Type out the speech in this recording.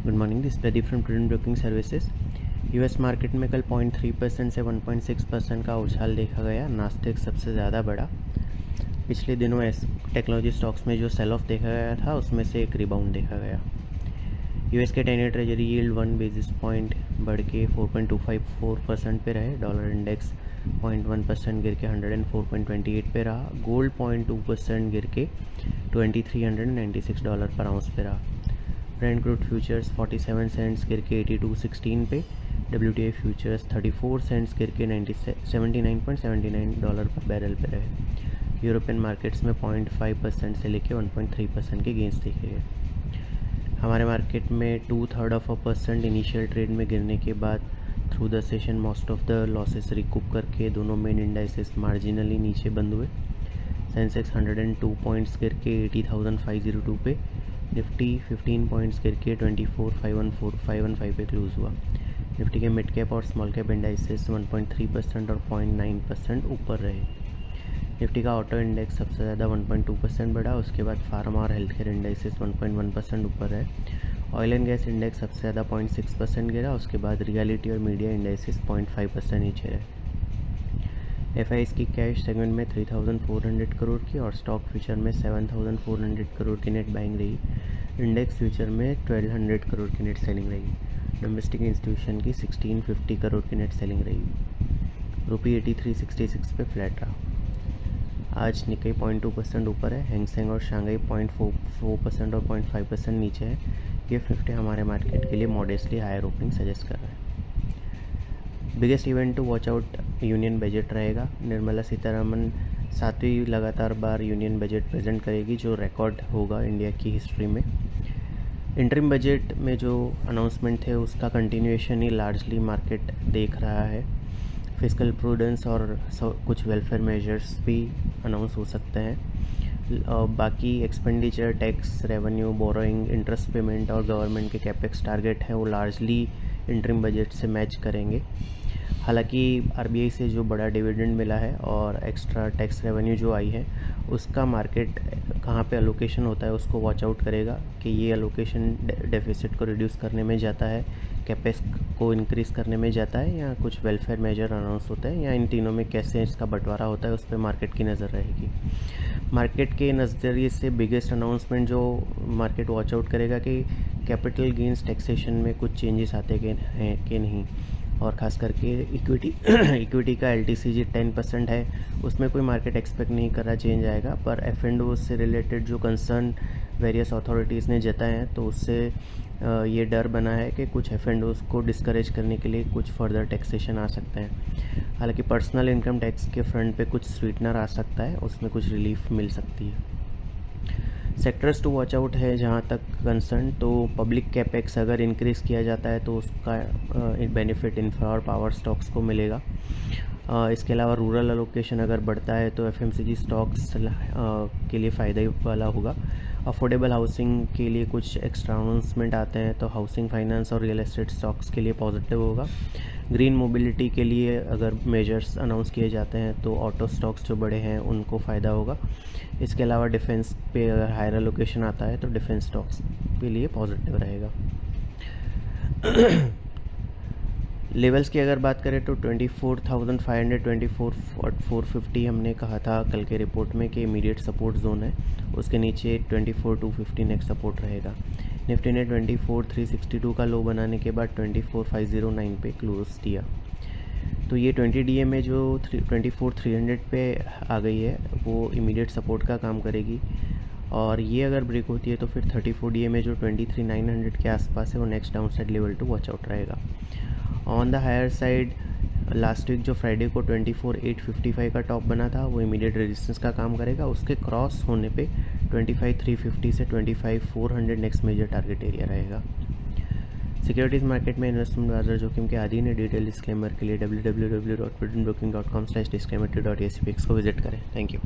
Good morning, this Pradeep from prudent broking services. US market में कल 0.3% से 1.6% का उछाल देखा गया। नास्टेक सबसे ज़्यादा बढ़ा। पिछले दिनों टेक्नोलॉजी स्टॉक्स में जो सेल ऑफ देखा गया था उसमें से एक रिबाउंड देखा गया। यूएस के 10 year treasury yield 1 basis point बढ़ के 4.254% पे रहे। डॉलर इंडेक्स 0.1% गिर के 104.28 पे रहा। गोल्ड 0.2% गिर के $2396 पर आउंस पे रहा। ब्रेंट क्रूड फ्यूचर्स 47 सेंट्स गिर के 82.16 पे। WTI फ्यूचर्स 34 सेंट्स गिर के $79.79 पर बैरल पे रहे। यूरोपियन मार्केट्स में 0.5% से लेके 1.3% के गेंस देखे गए। हमारे मार्केट में 0.2% इनिशियल ट्रेड में गिरने के बाद through the session most of the losses recoup करके दोनों मेन इंडाइसेस मार्जिनली नीचे बंद हुए। सेंसेक्स 102 पॉइंट्स गिर के 80,502 पे। निफ्टी 15 पॉइंट्स गिर के 24,515 पे क्लोज हुआ। निफ्टी के मिड कैप और स्मॉल कैप इंडाइसेस 1.3% और 0.9% ऊपर रहे। निफ्टी का ऑटो इंडेक्स सबसे ज़्यादा 1.2% बढ़ा। उसके बाद फार्मा और हेल्थ केयर इंडाइसेस 1.1% ऊपर रहे। ऑयल एंड गैस इंडेक्स सबसे ज़्यादा 0.6% गिरा। उसके बाद रियलिटी और मीडिया इंडाइसेस 0.5% नीचे रहे। एफआईएस की कैश सेगमेंट में 3,400 करोड़ की और स्टॉक फ्यूचर में 7,400 करोड़ की नेट बाइंग रही। इंडेक्स फ्यूचर में 1,200 करोड़ की नेट सेलिंग रही। डोमेस्टिक इंस्टीट्यूशन की 1,650 करोड़ की नेट सेलिंग रही। रुपी 83.66 पे फ्लैट रहा। आज निकाई 0.2% ऊपर है। हैंगसेंग और शांघाई 0.4% और 0.5% नीचे है। गिफ्ट निफ्टी हमारे मार्केट के लिए मॉडेस्टली हायर ओपनिंग सजेस्ट कर रहा है। Biggest event to watch out union budget रहेगा। निर्मला सीतारमन 7वीं लगातार बार यूनियन बजट प्रेजेंट करेगी जो रिकॉर्ड होगा इंडिया की हिस्ट्री में। इंटरिम बजट में जो अनाउंसमेंट थे उसका कंटिन्यूएशन ही लार्जली मार्केट देख रहा है। फिस्कल प्रूडेंस और कुछ वेलफेयर मेजर्स भी अनाउंस हो सकते हैं। बाकी expenditure, tax, revenue, borrowing, interest payment और गवर्नमेंट के कैपेक्स टारगेट है वो लार्जली इंटरिम बजट से मैच करेंगे। हालांकि आरबीआई से जो बड़ा डिविडेंड मिला है और एक्स्ट्रा टैक्स रेवेन्यू जो आई है उसका मार्केट कहाँ पे अलोकेशन होता है उसको वॉच आउट करेगा कि ये अलोकेशन डेफिसिट को रिड्यूस करने में जाता है, कैपेक्स को इंक्रीज़ करने में जाता है या कुछ वेलफेयर मेजर अनाउंस होता है या इन तीनों में कैसे इसका बंटवारा होता है उस पर मार्केट की नज़र रहेगी। मार्केट के नज़रिए से बिगेस्ट अनाउंसमेंट जो मार्केट वॉच आउट करेगा कि कैपिटल गेंस टैक्सेशन में कुछ चेंजेस आते हैं कि नहीं, और ख़ास करके इक्विटी का LTCG 10% है उसमें कोई मार्केट एक्सपेक्ट नहीं कर रहा चेंज आएगा। पर F&O से रिलेटेड जो कंसर्न वेरियस अथॉरिटीज़ ने जताए हैं तो उससे ये डर बना है कि कुछ F&Os को डिस्करेज करने के लिए कुछ फर्दर टैक्सेशन आ सकते हैं। हालांकि पर्सनल इनकम टैक्स के फ्रंट पे कुछ स्वीटनर आ सकता है, उसमें कुछ रिलीफ मिल सकती है। सेक्टर्स टू वॉच आउट है जहाँ तक कंसर्न, तो पब्लिक कैपेक्स अगर इंक्रीज़ किया जाता है तो उसका बेनिफिट इंफ्रा और पावर स्टॉक्स को मिलेगा। इसके अलावा रूरल अलोकेशन अगर बढ़ता है तो FMCG स्टॉक्स के लिए फ़ायदा ही वाला होगा। अफोर्डेबल हाउसिंग के लिए कुछ एक्स्ट्रा अनाउंसमेंट आते हैं तो हाउसिंग फाइनेंस और रियल एस्टेट स्टॉक्स के लिए पॉजिटिव होगा। ग्रीन मोबिलिटी के लिए अगर मेजर्स अनाउंस किए जाते हैं तो ऑटो स्टॉक्स जो बड़े हैं उनको फ़ायदा होगा। इसके अलावा डिफेंस पे अगर हायर एलोकेशन आता है तो डिफेंस स्टॉक्स के लिए पॉजिटिव रहेगा। लेवल्स की अगर बात करें तो 24,500, 24,450 हमने कहा था कल के रिपोर्ट में कि इमीडिएट सपोर्ट जोन है। उसके नीचे 24,250 नेक्स्ट सपोर्ट रहेगा। निफ्टी ने 24,362 का लो बनाने के बाद 24,509 पे क्लोज दिया। तो ये 20 DA में जो 24,300 पे आ गई है वो इमीडिएट सपोर्ट का काम करेगी और ये अगर ब्रेक होती है तो फिर 34 DA में जो 23,900 के आसपास है वो next down side level to watch out रहेगा। On the higher side last week जो फ्राइडे को 24,855 का टॉप बना था वो इमीडिएट रेजिस्टेंस का काम करेगा। उसके क्रॉस होने पे 25,350 से 25,400 नेक्स्ट मेजर टारगेट एरिया रहेगा। सिक्योरिटीज़ मार्केट में इन्वेस्टमेंट बाजार जोखिम के अधीन है। डिटेल डिस्क्लेमर के लिए www.prudentbroking.com/disclaimer2.acpx को विजिट करें। Thank you.